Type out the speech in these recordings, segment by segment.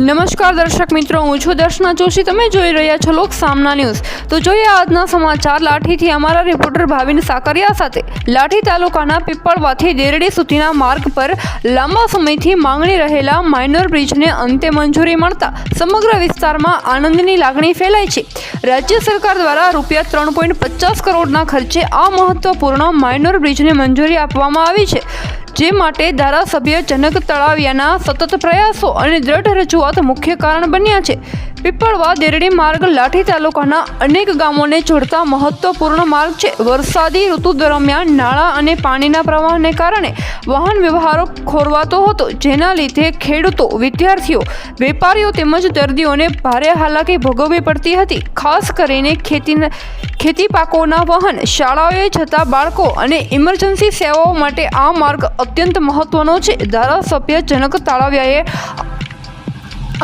નમસ્કાર દર્શક મિત્રો, હું છું દર્શના જોશી. તમે જોઈ રહ્યા છો લોક સામના ન્યૂઝ. તો જોઈએ આજના સમાચાર લાઠીથી અમારા રિપોર્ટર ભાવિન સાકરિયા સાથે. લાઠી તાલુકાના પીપળવાથી દેરડી સુધીના માર્ગ પર લાંબા સમયથી માંગણી રહેલા માઇનર બ્રિજને અંતે મંજૂરી મળતા સમગ્ર વિસ્તારમાં આનંદની લાગણી ફેલાઈ છે. રાજ્ય સરકાર દ્વારા રૂપિયા 3.50 કરોડના ખર્ચે આ મહત્વપૂર્ણ માઇનર બ્રિજને મંજૂરી આપવામાં આવી છે, જે માટે ધારાસભ્ય જનક તળાવિયાના સતત પ્રયાસો અને દ્રઢ રજૂઆત મુખ્ય કારણ બન્યા છે. પીપળવા દેરડી માર્ગ લાઠી તાલુકાના અનેક ગામોને જોડતા મહત્વપૂર્ણ માર્ગ છે. વરસાદી ઋતુ દરમિયાન નાળા અને પાણીના પ્રવાહને કારણે વાહન વ્યવહારો ખોરવાતો હતો, જેના લીધે ખેડૂતો, વિદ્યાર્થીઓ, વેપારીઓ તેમજ દર્દીઓને ભારે હાલાકી ભોગવવી પડતી હતી. ખાસ કરીને ખેતી પાકોના વાહન, શાળાઓએ જતા બાળકો અને ઇમરજન્સી સેવાઓ માટે આ માર્ગ અત્યંત મહત્વનો છે. ધારાસભ્ય જનક તળાવિયાએ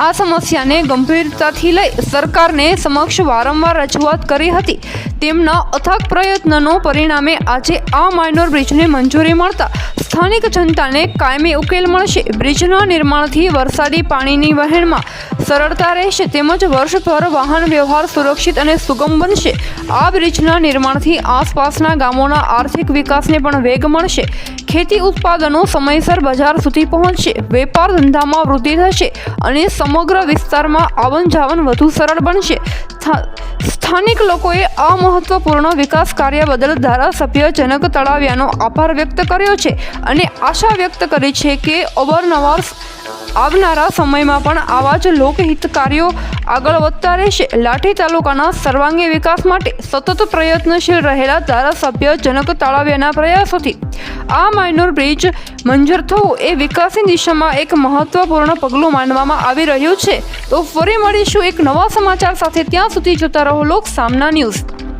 આ સમસ્યાને ગંભીરતાથી લઈ સરકારને સમક્ષ વારંવાર રજૂઆત કરી હતી. તેમના અથાગ પ્રયત્નનો પરિણામે આજે આ માઇનર બ્રિજને મંજૂરી મળતા સ્થાનિક જનતાને કાયમી ઉકેલ મળશે. બ્રિજના નિર્માણથી વરસાદી પાણીની વહેણમાં સરળતા રહેશે તેમજ વર્ષભર વાહન વ્યવહાર સુરક્ષિત અને સુગમ બનશે. આ બ્રિજના નિર્માણથી આસપાસના ગામોના આર્થિક વિકાસને પણ વેગ મળશે. ખેતી ઉત્પાદનો સમયસર બજાર સુધી પહોંચશે, વેપાર ધંધામાં વૃદ્ધિ થશે અને સમગ્ર વિસ્તારમાં આવન જાવન વધુ સરળ બનશે. સ્થાનિક લોકોએ આ મહત્વપૂર્ણ વિકાસ કાર્ય બદલ ધારાસભ્ય જનક તળાવિયાનો આભાર વ્યક્ત કર્યો છે અને આશા વ્યક્ત કરી છે કે અવારનવાર આવનારા સમયમાં પણ આવા જ લોકહિત કાર્યો આગળ વધતા રહેશે. લાઠી તાલુકાના સર્વાંગી વિકાસ માટે સતત પ્રયત્નશીલ રહેલા ધારાસભ્ય જનક તળાવિયાના પ્રયાસોથી આ માઇનર બ્રિજ મંજૂર થવું એ વિકાસની દિશામાં એક મહત્વપૂર્ણ પગલું માનવામાં આવી રહ્યું છે. તો ફરી મળીશું એક નવા સમાચાર સાથે. ત્યાં સુધી જોતા રહો લોક સામના ન્યૂઝ.